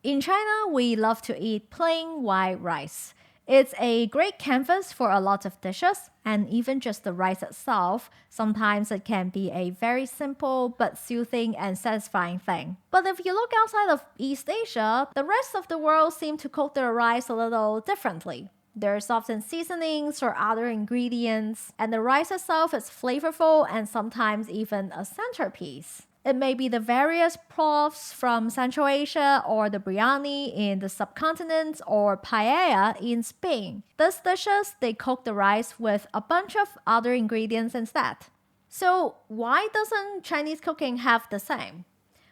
In China, we love to eat plain white rice. It's a great canvas for a lot of dishes, and even just the rice itself, sometimes it can be a very simple but soothing and satisfying thing. But if you look outside of East Asia, the rest of the world seem to cook their rice a little differently. There's often seasonings or other ingredients, and the rice itself is flavorful and sometimes even a centerpiece. It may be the various ploves from Central Asia or the biryani in the subcontinent or paella in Spain. These dishes, they cook the rice with a bunch of other ingredients instead. So why doesn't Chinese cooking have the same?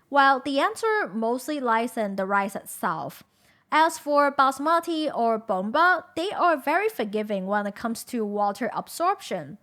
Well, the answer mostly lies in the rice itself. As for basmati or bomba, they are very forgiving when it comes to water absorption.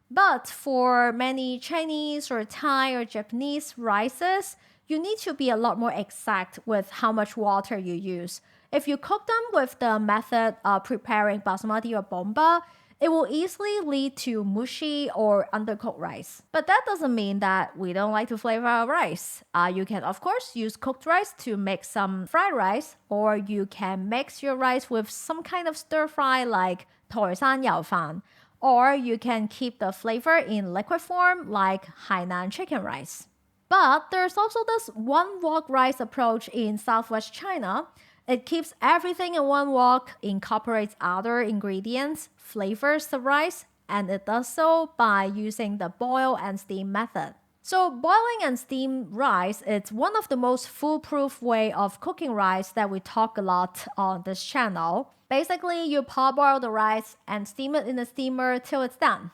But for many Chinese or Thai or Japanese rices, you need to be a lot more exact with how much water you use. If you cook them with the method of preparing basmati or bomba, it will easily lead to mushy or undercooked rice. But that doesn't mean that we don't like to flavor our rice. You can, of course, use cooked rice to make some fried rice, or you can mix your rice with some kind of stir fry like 台山油飯. Or you can keep the flavor in liquid form like Hainan chicken rice. But there's also this one wok rice approach in southwest China. It keeps everything in one wok, incorporates other ingredients, flavors the rice, and it does so by using the boil and steam method. So boiling and steam rice is one of the most foolproof way of cooking rice that we talk a lot on this channel. Basically, you parboil the rice and steam it in the steamer till it's done.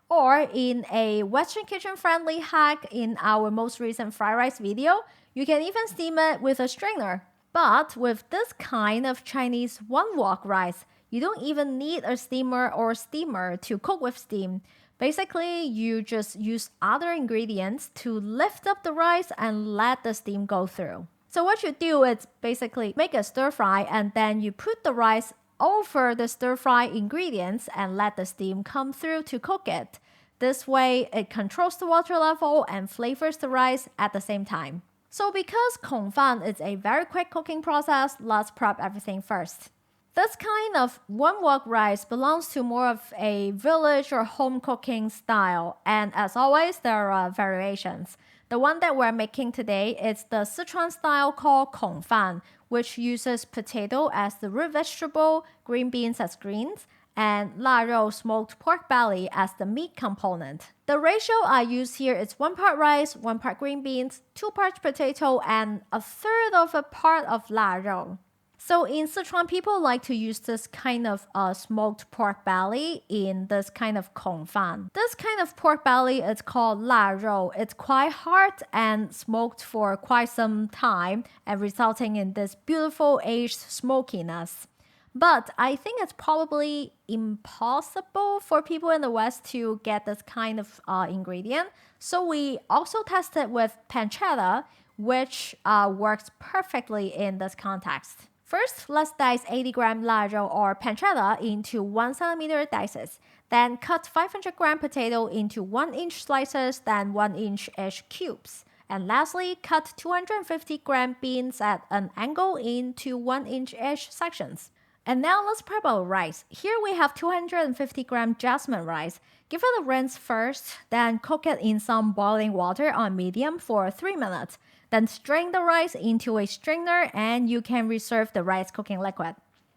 Or in a Western kitchen friendly hack in our most recent fried rice video, you can even steam it with a strainer. But with this kind of Chinese one wok rice, you don't even need a steamer or steamer to cook with steam. Basically, you just use other ingredients to lift up the rice and let the steam go through. So what you do is basically make a stir fry and then you put the rice over the stir fry ingredients and let the steam come through to cook it. This way, it controls the water level and flavors the rice at the same time. So because Kong Fan is a very quick cooking process, let's prep everything first. This kind of one wok rice belongs to more of a village or home cooking style, and as always, there are variations. The one that we're making today is the Sichuan style called Kong Fan, which uses potato as the root vegetable, green beans as greens, and la rou smoked pork belly as the meat component. The ratio I use here is 1 part rice, 1 part green beans, 2 parts potato, and a third of a part of la rou. So in Sichuan, people like to use this kind of smoked pork belly in this kind of Kong Fan. This kind of pork belly is called la rou. It's quite hard and smoked for quite some time and resulting in this beautiful aged smokiness. But I think it's probably impossible for people in the West to get this kind of ingredient. So we also tested with pancetta, which works perfectly in this context. First, let's dice 80-gram la rou or pancetta into 1 centimeter dices. Then cut 500-gram potato into 1-inch slices, then 1-inch-ish cubes. And lastly, cut 250-gram beans at an angle into 1-inch-ish sections. And now let's prep our rice. Here we have 250-gram jasmine rice. Give it a rinse first, then cook it in some boiling water on medium for 3 minutes. Then strain the rice into a strainer and you can reserve the rice cooking liquid.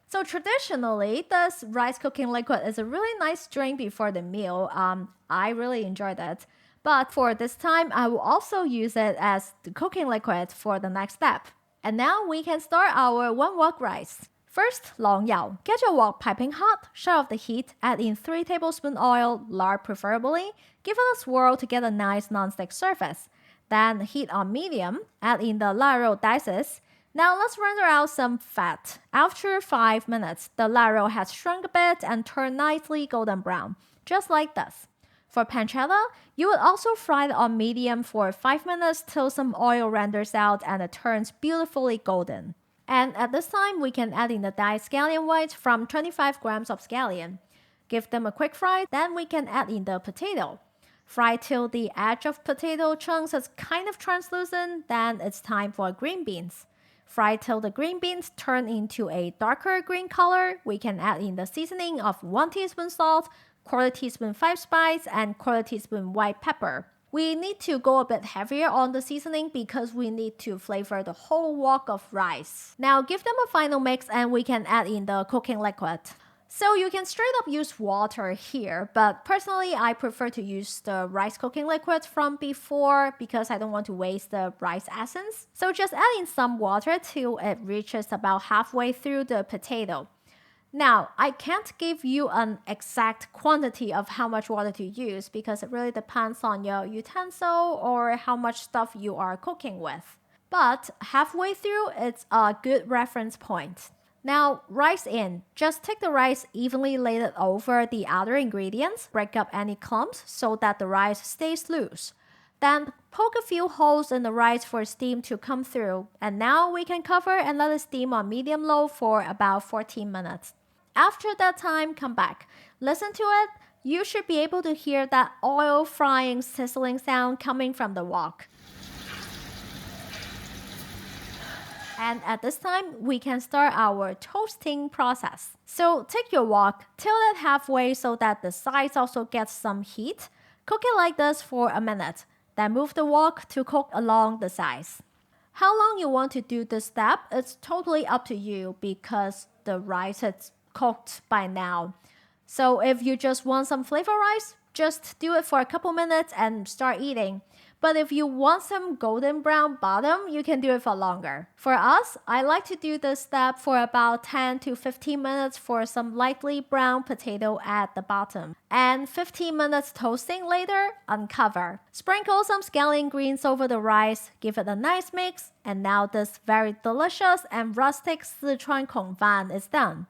So traditionally, this rice cooking liquid is a really nice drink before the meal. I really enjoyed it. But for this time, I will also use it as the cooking liquid for the next step. And now we can start our one wok rice. First, long yao. Get your wok piping hot, shut off the heat, add in 3 tablespoons oil, lard preferably. Give it a swirl to get a nice non-stick surface. Then heat on medium, add in the la rou dices. Now let's render out some fat. After 5 minutes, the la rou has shrunk a bit and turned nicely golden brown, just like this. For pancetta, you would also fry it on medium for 5 minutes till some oil renders out and it turns beautifully golden. And at this time, we can add in the diced scallion whites from 25 grams of scallion. Give them a quick fry, then we can add in the potato. Fry till the edge of potato chunks is kind of translucent, then it's time for green beans. fry till the green beans turn into a darker green color. We can add in the seasoning of 1 teaspoon salt, 1/4 teaspoon 5 spice, and 1/4 teaspoon white pepper. We need to go a bit heavier on the seasoning because we need to flavor the whole wok of rice. Now give them a final mix and we can add in the cooking liquid. So you can straight up use water here, but personally I prefer to use the rice cooking liquid from before because I don't want to waste the rice essence. So just add in some water till it reaches about halfway through the potato. Now, I can't give you an exact quantity of how much water to use because it really depends on your utensil or how much stuff you are cooking with. But halfway through, it's a good reference point. Now, rice in. Just take the rice, evenly lay it over the other ingredients, break up any clumps so that the rice stays loose. Then poke a few holes in the rice for steam to come through. And now we can cover and let it steam on medium-low for about 14 minutes. After that time, come back. Listen to it. You should be able to hear that oil frying sizzling sound coming from the wok. And at this time, we can start our toasting process. So take your wok, tilt it halfway so that the sides also get some heat. Cook it like this for a minute. Then move the wok to cook along the sides. How long you want to do this step, it's totally up to you because the rice is cooked by now. So if you just want some flavor rice, just do it for a couple minutes and start eating. But if you want some golden brown bottom, you can do it for longer. For us, I like to do this step for about 10 to 15 minutes for some lightly brown potato at the bottom. And 15 minutes toasting later, uncover. Sprinkle some scallion greens over the rice, give it a nice mix, and now this very delicious and rustic Sichuan Kong Fan is done.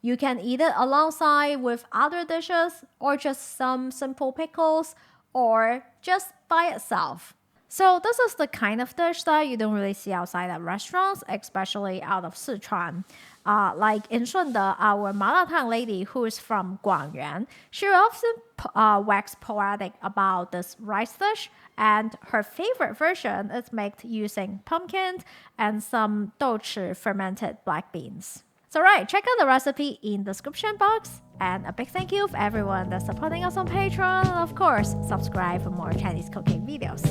You can eat it alongside with other dishes or just some simple pickles or just by itself. So this is the kind of dish that you don't really see outside at restaurants, especially out of Sichuan. Like in Shunde, our malatang lady who is from Guangyuan, she often waxes poetic about this rice dish, and her favorite version is made using pumpkin and some douchi fermented black beans. So right, check out the recipe in the description box. And a big thank you for everyone that's supporting us on Patreon. And of course, subscribe for more Chinese cooking videos.